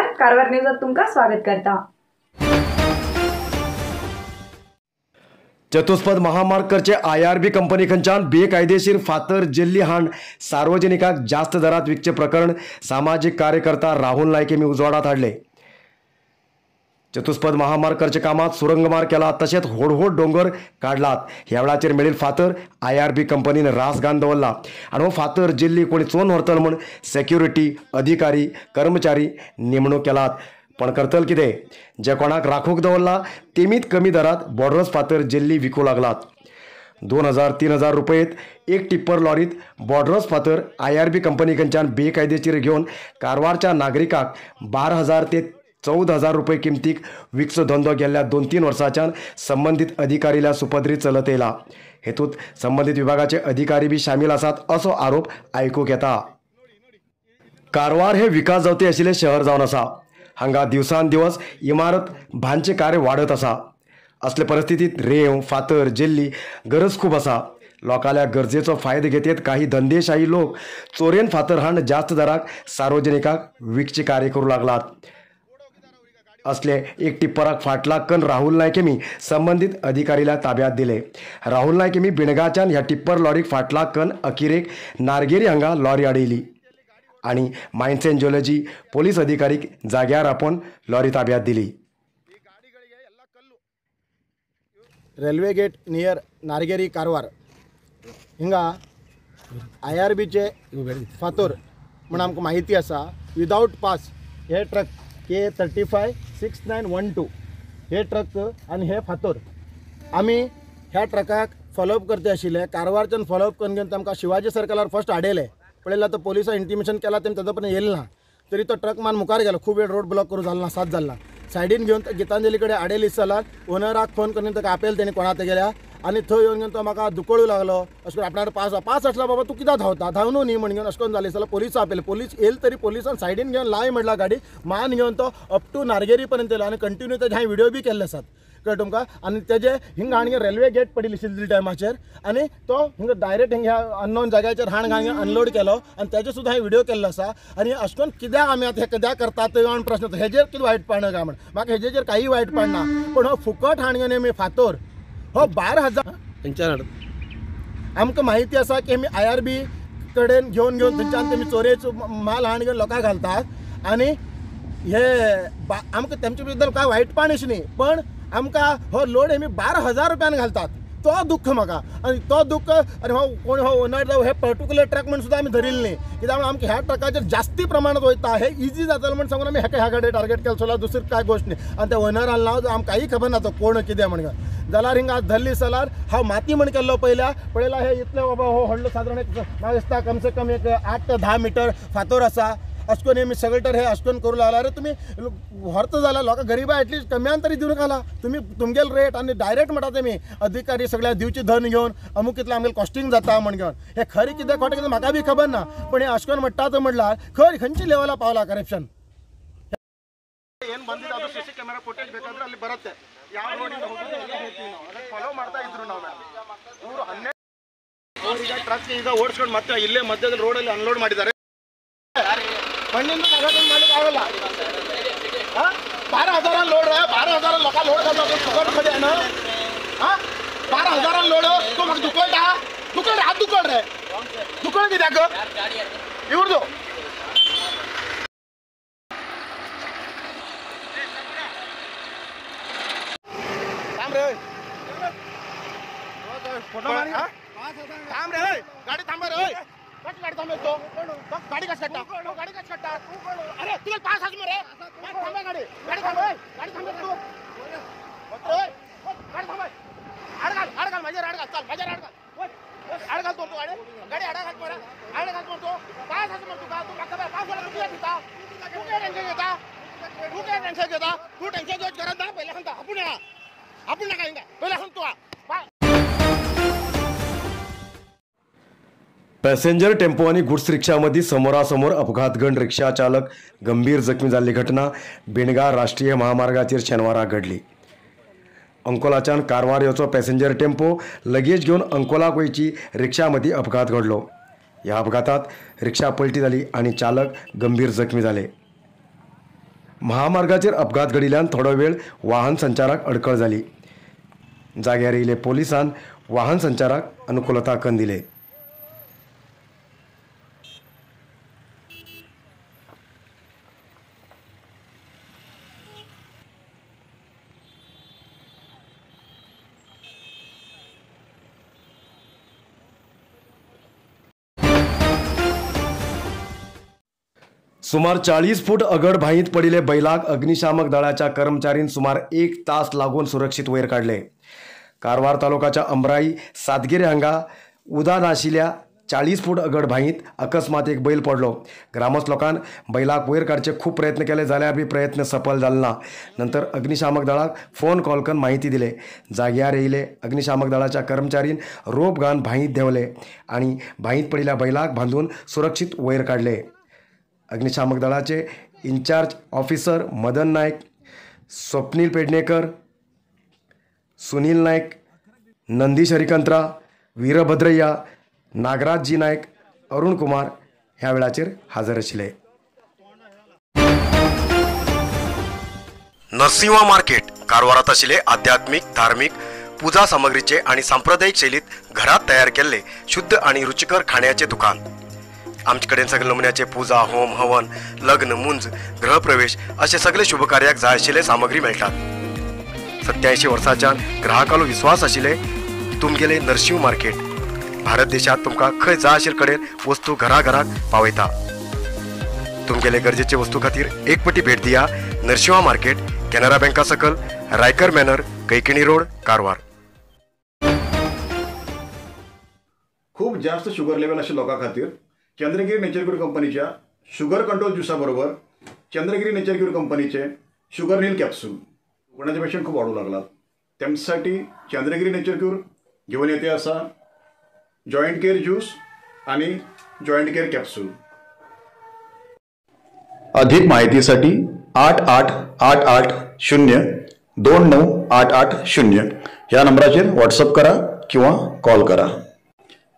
नमस्कार, कारवार न्यूजात तुमका स्वागत करता। चतुष्पद महामार्गचे IRB कंपनी खंयच्यान बेकायदेशीर फातर जेल्ली हाण सार्वजनिकाक जास्त दरात विकचे प्रकरण सामाजिक कार्यकर्ता राहुल नाईक यांनी उजवाडात हाडले। चतुष्पद महामार्गचे कामात सुरंगमार केला, तसेच होडहोड डोंगर काढलात। ह्या वेळाचेर मेळील फातर IRB कंपनीने रासगान दवरला आणि हो फातर जेल्ली कोणी चोन व्हरतल म्हण सेक्युरिटी अधिकारी कर्मचारी नेमणूक केलात। पण करतल कितें? जे कोणाक राखूंक दवरला तेमीत कमी दरात बॉर्डरस फातर जेल्ली विकू लागलात। 2000-3000 रुपयेत एक टिप्पर लॉरीत बॉर्डरस फातर IRB कंपनी कडच्यान बेकायदेशीर घेवन कारवारच्या नागरिकाक 12,000 ते 14,000 रुपये किमतीक विकचो धंदो गेल्या 2-3 वर्सांच्यान संबंधित अधिकारील्या सुपदरी चलत येयला। हेतूंत संबंधित विभागाचे अधिकारी बी शामील आसात असो आरोप आयकूंक येता। कारवार हे विकास जावते आशिल्ले शहर जावन आसा। हांगा दिवसान दिवस इमारत बांदचे कार्य वाडत आसा। असले परिस्थितीत रेंव फातर जेल्ली गरज खूब आसा। लोकांल्या गरजेचो फायदो घेतेत काही धंदेशाही लोक चोरेन फातर हाण जास्त दराक सार्वजनिकाक विकचे कार्य करू लागलात। असले एक टिप्पराक फाटला कन राहुल नाईक यांनी संबंधित अधिकारीला ताब्यात दिले। राहुल नाईक यांनी बिणगाच्यान ह्या टिप्पर लॉरीक फाटला कन अखेरेक नारगेरी हांगा लॉरी आडयली आणि मायन्स एंड ज्वेलर्जी पोलीस अधिकारीक जाग्यार आपण लॉरी ताब्यात दिली। रेल्वे गेट नियर नारगेरी कारवार हिंगा IRBचे फातर म्हण आमकां माहिती आसा। विदाउट पास हे ट्रक K356912 हे ट्रक आणि हे फातर आम्ही ह्या ट्रकाक फॉलोअप करते आशिल्ले। कारवारच्यान फॉलोअप करून घेवन तांकां शिवाजी सर्कलार फर्स्ट आडयले। पळयला तो पोलिसां इंटिमेशन केला तेम तेजो पर्यंत येयलो ना, तरी तो ट्रक मान मुखार गेलो। खूब वेळ रोड ब्लॉक करून जालो ना, साथ जालो। सायडीन घेवन गितांजली कडेन आडयली जाल्यार ओनराक फोन करून ताका आपयले तेणी कोणा ते गेल्या आणि थंय येवन घेवन तो म्हाका दुकोळू लागलो। अशें करून आपणाकडे पास आसला बाबा तूं कित्याक धांवता, धांवनू न्ही म्हण घेवन अशें करून जालें जाल्यार पोलीस आपयले। पोलीस येयले तरी पोलिसान सायडीन घेवन लाय म्हणला गाडी मान घेवन तो अप टू नारगेरी पर्यंत येयलो आणि कंटिन्यू तेजे हांवें व्हिडिओ बी केल्ले आसात कळ्ळें तुमकां। आणि तेजे हिंगा हांगा रेल्वे गेट पडिल्ली शिल्ली टायमाचेर आणि तो हिंगा डायरेक्ट हिंगा अननोन जाग्याचेर हांगा अनलोड केलो आणि तेजे सुद्दां हांवें व्हिडिओ केल्लो आसा। आणि अशें करून कित्याक आमी आतां हे कित्याक करतात तो येवन प्रश्न हेजेर कितें वायटपण काय म्हण म्हाका हेजेर काही वायटपण ना, पण हो फुकट हाण घेवन आमी फातर हो 12,000 तेंच्यान आमकां माहिती आसा की आमी IRB कडेन घेवन थंयच्यान तेमी चोरेचो माल हाण घेवन लोकांक घालतात आणि हे आमकां तेमचे बद्दल काय वायटपण अशें न्ही, पण आमकां हो लोड आमी 12,000 रुपयान घालतात। तो दुख्ख म्हाका आणि तो दुख्ख आणि हो कोण हो ओनर जावं हे पर्टिक्युलर ट्रक म्हणून सुद्दां आमी धरिल्ले न्ही, कित्याक म्हणून आमकां ह्या ट्रकाचेर जास्ती प्रमाणात वयता हे इजी जातलें म्हणून सांगून आमी ह्या कडेन टार्गेट केलो जाल्यार दुसरी काय गोश्ट न्ही। आणि त्या ओनरान नांव आमकां काही खबर ना तो कोण कितें म्हणून जाल्यार हिंगा धरली जाल्यार हांव माती म्हण केल्लो पळयला हे इतले बाबा हो व्हडलो सादारण म्हाका दिसता कम से कम एक 8 ते 10 मीटर फातर आसा। अशें करून आमी सगळे हे अशें करून करूं लागला। अरे तुमी व्हरता जाल्यार लोकांक गरीबा एटलीस्ट कम्यान तरी दिवंक आला। तुमगेल रेट आणि डायरेक्ट म्हणटा तेमी अधिकारी सगळ्या दिवची धन घेवन अमूक कितलें आमगेलें कॉस्टिंग जाता म्हण घेवन हे खरी कितें खोटें कितें म्हाका बी खबर ना, पण हे अशें करून म्हणटा तो म्हणल्यार खंयची लेवला पावला करप्शन। ಏನು ಬಂದಿದೆ ಅದು CC ಕ್ಯಾಮೆರಾ ಫುಟೇಜ್ ಬೇಕಾದ್ರೆ ಅಲ್ಲಿ ಬರುತ್ತೆ। ಯಾವ ರೋಡಿಗೆ ಹೋಗೋದು ಎಲ್ಲ ಹೇಳ್ತೀವಿ ನಾವು, ಅದಕ್ಕೆ ಫಾಲೋ ಮಾಡ್ತಾ ಇದ್ರು ನಾವು। ಇವರು 12 ಈಗ ಟ್ರಕ್ ಈಗ ಓಡಿಸ್ಕೊಂಡು ಮತ್ತೆ ಇಲ್ಲೇ ಮಧ್ಯದಲ್ಲಿ ರೋಡಲ್ಲಿ ಅನ್ಲೋಡ್ ಮಾಡಿದ್ದಾರೆ। ಮಣ್ಣಿಂದ ಮಾಡಲಿಕ್ಕೆ ಆಗಲ್ಲ। 12,000 लोड है, 12,000 लोग लोड करता है फुकट मध्ये है ना। 12,000 लोड तो मग दुकान हात दुकान किती ग इवरदो थांब रे फोटो मारी थांब रे गाडी थांब रे गाडी थांबे तो गाडी कस कट्टा अरे तुला पास आज मरे थांबे गाडी थांबे तू ओय गाडी थांबे आडगाल माझ्या आडगाल चल माझ्या आडगाल तो गाडी आडगाल तो पास आज मर तू का तू माका पास वाला किती घेता तू काय टेन्शन घेता तू टेन्शन घेत करत ना पहिले सांगता आपण ना काय पहिले सांगतो पॅसेंजर टेम्पो आणि गुड्स रिक्षामध्ये समोरासमोर अपघात घडून रिक्षा चालक गंभीर जखमी झाली। घटना बेणगाव राष्ट्रीय महामार्गाचेर शेनवारा घडली। अंकोलाच्यान कारवार येवचो पॅसेंजर टेम्पो लगेज घेवन अंकोलाक वयची रिक्षामध्ये अपघात घडलो। ह्या अपघातात रिक्षा पलटी जाली आणि चालक गंभीर जखमी झाले। महामार्गाचेर अपघात घडिल्ल्यान थोडो वेळ वाहन संचाराक अडखळ जाली. जाग्यार येयले पोलिसान वाहन संचाराक अनुकूलता करून दिले. सुमार 40 फूट अगड भाईत पडिल्ले बैलाक अग्निशामक दळाच्या कर्मचारीन सुमार 1 तास लागून सुरक्षित वयर काढले. कारवार तालुक्याच्या अंबराई सातगिरे हांगा उदक नाशिल्ल्या 40 फूट अगड भाईत अकस्मात एक बैल पडलो. ग्रामस्थ लोकांन बैलाक वयर काडचे खूप प्रयत्न केले जाल्यार बी प्रयत्न सफल जाले ना. नंतर अग्निशामक दळाक फोन कॉल करून माहिती दिले. जाग्यार येयले अग्निशामक दळाच्या कर्मचारीन रोप घालून भाईत देंवले आणि भाईत पडिल्ल्या बैलाक बांधून सुरक्षित वयर काढले. अग्निशामक दळाचे इन्चार्ज ऑफिसर मदन नायक, स्वप्नील पेडणेकर, सुनील नायक, नंदीश हरिकंत्रा, वीरभद्रय्या, नागराजजी नायक, अरुण कुमार ह्या वेळाचेर हाजर आशिल्ले. नरसिंहा मार्केट कारवारात आशिल्ले आध्यात्मिक, धार्मिक, पूजा सामग्रीचे आणि सांप्रदायिक शैलीत घरात तयार केल्ले शुद्ध आणि रुचिकर खाण्याचे दुकान. आमचे कडेन सगळे नमुन्याचे पूजा, होम, हवन, लग्न, मुंज, गृहप्रवेश असे सगळे शुभ कार्याक जाय आशिल्ले सामग्री मेळटात. 87 वर्सांच्यान ग्राहकालो विश्वास आशिल्ले तुमगेले नरसिंह मार्केट भारत देशात तुमकां खंय जाय आशिल्ले कडेन वस्तू घराघराक पावयता. तुमगेले गरजेचे वस्तू खातीर एक पटी भेट दिया. नरसिंहा मार्केट, कॅनरा बँका सकल, रायकर मॅनर, कैकिणी रोड, कारवार. खूप जास्त शुगर लेवल अशा लोकां खातीर चंद्रगिरी नेचर क्यूर कंपनीच्या शुगर कंट्रोल ज्युसाबरोबर चंद्रगिरी नेचर क्यूर कंपनीचे शुगर नील कॅप्सूल कोणाचे पेशंट खूप वाढू लागलात. त्यांच्यासाठी चंद्रगिरी नेचर क्यूर घेऊन येते असा जॉईंट केअर ज्यूस आणि जॉईंट केअर कॅप्सूल. अधिक माहितीसाठी 8888-0298880 या नंबराचेर व्हॉट्सअप करा किंवा कॉल करा.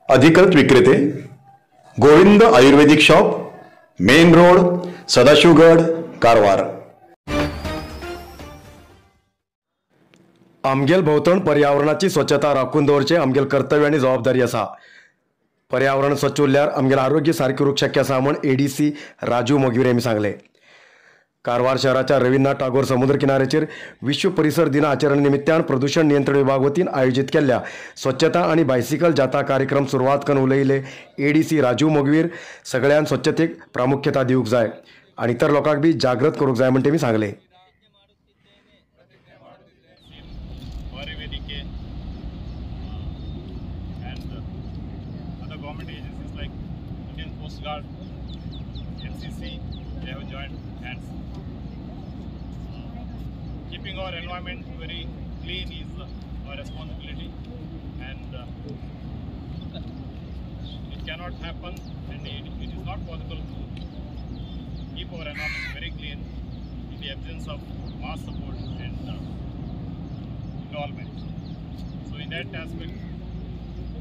अधिकृत विक्रेते Govind Ayurvedic shop, main road, Sadashivgad, Karwar. आमगेल भोंवतण पर्यावरणाची स्वच्छता राखून दवरचे आमगेल कर्तव्य आणि जबाबदारी आसा. पर्यावरण स्वच्छ उरल्यार आमगेल आरोग्य सारकें उरूंक शक्य आसा म्हण ADC राजू मोगवीर यांनी सांगले. कारवार शहराच्या रवींद्रनाथ टागोर समुद्र किनाऱ्याचेर विश्व परिसर दिन आचरण निमित्तान प्रदूषण नियंत्रण विभाग वतीन आयोजित केल्ल्या स्वच्छता आणि बायसिकल जाता कार्यक्रम सुरवात करून उलयले ADC राजू मोगवीर सगळ्यान स्वच्छतेक प्रामुख्यता दिवूंक जाय आणि इतर लोकांक बी जागृत करूंक जाय म्हण तेमी सांगले. Keeping our environment very clean is our responsibility, and it cannot happen, and it is not possible to keep our environment very clean in the absence of mass support and involvement. So in that aspect,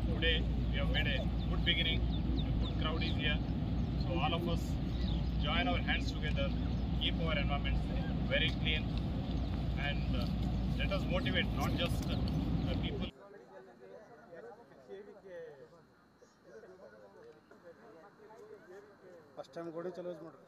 today we have made a good beginning. A good crowd is here, so all of us join our hands together, keep our environment very clean, and let us motivate not just the people. First time godi chalo is model.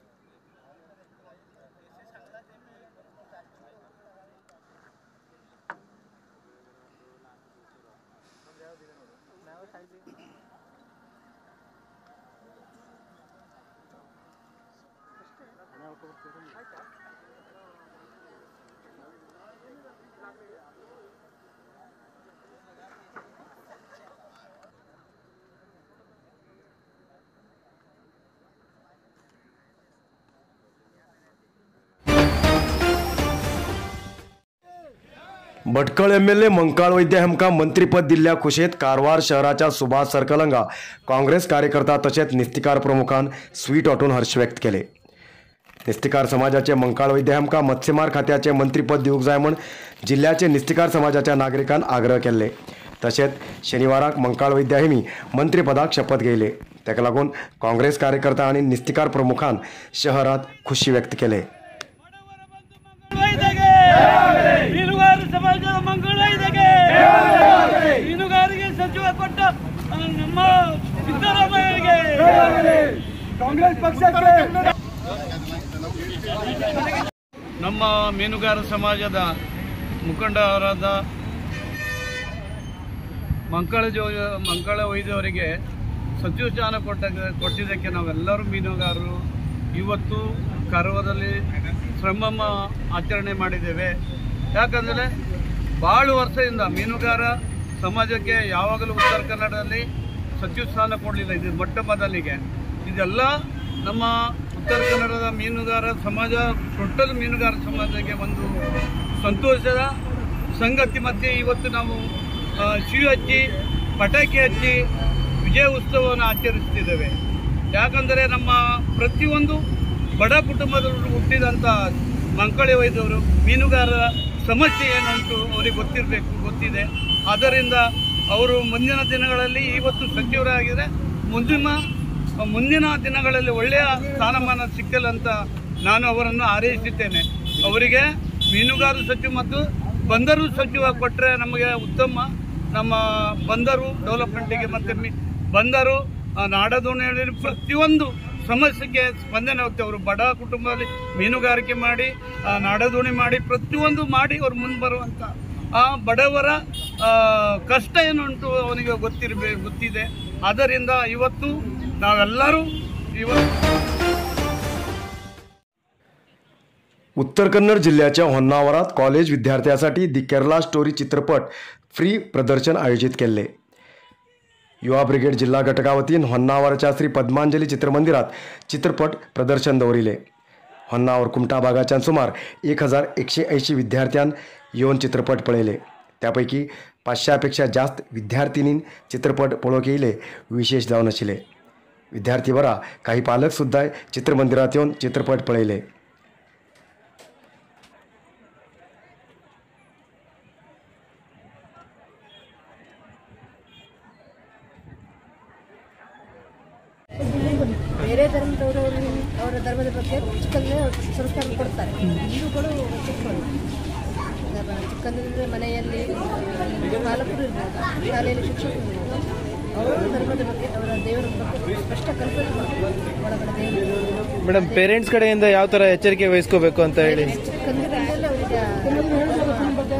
Bhatkal MLA मंकाळ वैद्य हांकां मंत्रीपद दिल्ल्या खुशेत कारवार शहराच्या Subhash circle हांगा काँग्रेस कार्यकर्ता तशेंच निस्तिकार प्रमुखान sweet वांटून हर्ष व्यक्त केले. निस्तिकार समाजाचे मंकाळ वैद्य हांकां मत्स्यमार खात्याचे मंत्रीपद दिवंक जाय म्हण जिल्ह्याचे निस्तिकार समाजाच्या नागरिकांन आग्रह केले. तशेंच शेनिवाराक मंकाळ वैद्य हेमी मंत्रीपदाक शपथ घेयले. ताका लागून काँग्रेस कार्यकर्ता आनी निस्तिकार प्रमुखान शहरात खुशी व्यक्त केले. ಮೀನುಗಾರ ಸಮಾಜದ ಮಂಗಳೈದೆಗೆ ಮೀನುಗಾರಿಗೆ ಸಚಿವ ಕೊಟ್ಟ ನಮ್ಮ ಸಿದ್ದರಾಮಯ್ಯಗೆ ಕಾಂಗ್ರೆಸ್ ಪಕ್ಷಕ್ಕೆ ನಮ್ಮ ಮೀನುಗಾರ ಸಮಾಜದ ಮುಖಂಡರಾದ ಮಂಕಳ ವೈದ್ಯವರಿಗೆ ಸಚಿವ ಸ್ಥಾನ ಕೊಟ್ಟಿದ್ದಕ್ಕೆ ನಾವೆಲ್ಲರೂ ಮೀನುಗಾರರು ಇವತ್ತು ಕಾರವಾರದಲ್ಲಿ ಸಂಭ್ರಮ ಆಚರಣೆ ಮಾಡಿದ್ದೇವೆ. ಯಾಕಂದರೆ ಭಾಳ ವರ್ಷದಿಂದ ಮೀನುಗಾರ ಸಮಾಜಕ್ಕೆ ಯಾವಾಗಲೂ ಉತ್ತರ ಕನ್ನಡದಲ್ಲಿ ಸಚಿವ ಸ್ಥಾನ ಕೊಡಲಿಲ್ಲ. ಇದು ಮೊಟ್ಟ ಮೊದಲಿಗೆ ಇದೆಲ್ಲ ನಮ್ಮ ಉತ್ತರ ಕನ್ನಡದ ಮೀನುಗಾರ ಸಮಾಜ, ಟೋಟಲ್ ಮೀನುಗಾರ ಸಮಾಜಕ್ಕೆ ಒಂದು ಸಂತೋಷದ ಸಂಗತಿ. ಮತ್ತು ಇವತ್ತು ನಾವು ಸಿಹಿ ಹಚ್ಚಿ ಪಟಾಕಿ ಹಚ್ಚಿ ವಿಜಯ ಉತ್ಸವವನ್ನು ಆಚರಿಸ್ತಿದ್ದೇವೆ. ಯಾಕಂದರೆ ನಮ್ಮ ಪ್ರತಿಯೊಂದು ಬಡ ಕುಟುಂಬದವರು ಹುಟ್ಟಿದಂಥ ಮಂಕಳಿ ವೈದ್ಯವರು ಮೀನುಗಾರರ ಸಮಸ್ಯೆ ಏನಂತೂ ಅವರಿಗೆ ಗೊತ್ತಿದೆ. ಆದ್ದರಿಂದ ಅವರು ಮುಂದಿನ ದಿನಗಳಲ್ಲಿ ಇವತ್ತು ಸಚಿವರಾಗಿದ್ದರೆ ಮುಂದಿನ ದಿನಗಳಲ್ಲಿ ಒಳ್ಳೆಯ ಸ್ಥಾನಮಾನ ಸಿಕ್ಕಲ್ಲಂತ ನಾನು ಅವರನ್ನು ಹಾರೈಸುತ್ತೇನೆ. ಅವರಿಗೆ ಮೀನುಗಾರ ಸಚಿವ ಮತ್ತು ಬಂದರು ಸಚಿವ ಕೊಟ್ಟರೆ ನಮಗೆ ಉತ್ತಮ. ನಮ್ಮ ಬಂದರು ಡೆವಲಪ್ಮೆಂಟಿಗೆ ಮತ್ತು ಬಂದರು ನಾಡದೋಣಿಯಲ್ಲಿ ಪ್ರತಿಯೊಂದು ಸಮಸ್ಯೆಗೆ ಸ್ಪಂದನೆ ಹೋಗ್ತೇವೆ. ಅವರು ಬಡ ಕುಟುಂಬದಲ್ಲಿ ಮೀನುಗಾರಿಕೆ ಮಾಡಿ ನಾಡದೋಣಿ ಮಾಡಿ ಪ್ರತಿಯೊಂದು ಮಾಡಿ ಅವ್ರು ಮುಂದೆ ಬರುವಂಥ ಆ ಬಡವರ ಕಷ್ಟ ಏನುಂಟು ಅವನಿಗೆ ಗೊತ್ತಿದೆ. ಆದ್ದರಿಂದ ಇವತ್ತು ನಾವೆಲ್ಲರೂ उत्तर कन्नड जिल्ह्याच्या होन्नावरात कॉलेज विद्यार्थ्यांसाठी दी केरला स्टोरी चित्रपट फ्री प्रदर्शन आयोजित केले. युवा ब्रिगेड जिल्हा घटकावतीन होन्नावरच्या श्री पद्मांजली चित्रमंदिरात चित्रपट प्रदर्शन दवरिले. होन्नावर कुमटा भागाच्या सुमार 1180 विद्यार्थ्यां येऊन चित्रपट पळयले. त्यापैकी 500पेक्षा जास्त विद्यार्थिनीं चित्रपट पळोवंक येयले विशेष जावन आशिल्ले. विद्यार्थी बरा काही पालक सुद्धा चित्रमंदिरात येऊन चित्रपट पळयले. ಬೇರೆ ಧರ್ಮದವರು ಅವರ ಧರ್ಮದ ಬಗ್ಗೆ ಚಿಕ್ಕಂದ್ರೆ ಸಂಸ್ಕಾರ ಕೊಡ್ತಾರೆ. ಹಿಂದೂಗಳು ಚಿಕ್ಕಂದ್ರೆ ಮನೆಯಲ್ಲಿ ಪಾಲಕರು ಇರ್ಬೋದು, ಶಾಲೆಯಲ್ಲಿ ಶಿಕ್ಷಕರು ಇರ್ಬೋದು, ಅವರ ಧರ್ಮದ ಬಗ್ಗೆ ಅವರ ದೇವರ ಬಗ್ಗೆ ಸ್ಪಷ್ಟ ಕಲ್ಪನೆ ಒಳಗಡೆ ದೇವರು. ಮೇಡಮ್, ಪೇರೆಂಟ್ಸ್ ಕಡೆಯಿಂದ ಯಾವ ಥರ ಎಚ್ಚರಿಕೆ ವಹಿಸ್ಕೋಬೇಕು ಅಂತ ಹೇಳಿ ಚಿಕ್ಕಂದಿನಿಂದಲೇ ಅವರಿಗೆ ಧರ್ಮದ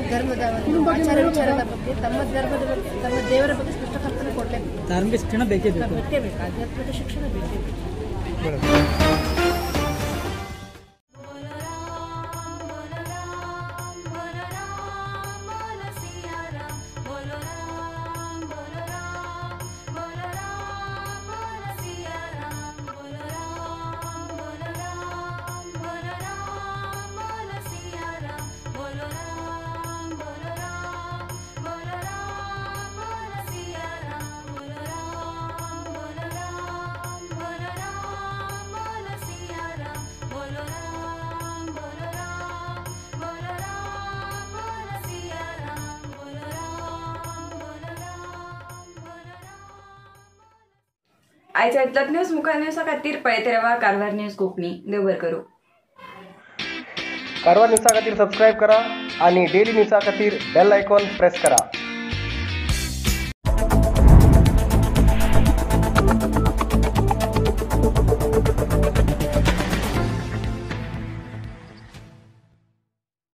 ಆಚಾರ ವಿಚಾರದ ಬಗ್ಗೆ, ತಮ್ಮ ಧರ್ಮದ ಬಗ್ಗೆ, ತಮ್ಮ ದೇವರ ಬಗ್ಗೆ ಸ್ಪಷ್ಟ ಕಲ್ಪನೆ ಕೊಡಲೇಬೇಕು. ಧಾರ್ಮಿಕ ಶಿಕ್ಷಣ ಬೇಕೇ ಬೇಕು. ಆಧ್ಯಾತ್ಮಿಕ ಶಿಕ್ಷಣ ಬೇಕೇ ಬೇಕು. आयच्या इतल्यात न्यूज मुखार न्यूजा खातीर पळयत रावा कारवार न्यूज कोंकणी. देव बरें करूं. कारवार न्यूजा खातीर सबस्क्राईब करा आणि डेली न्यूजा खातीर बेल आयकॉन प्रेस करा.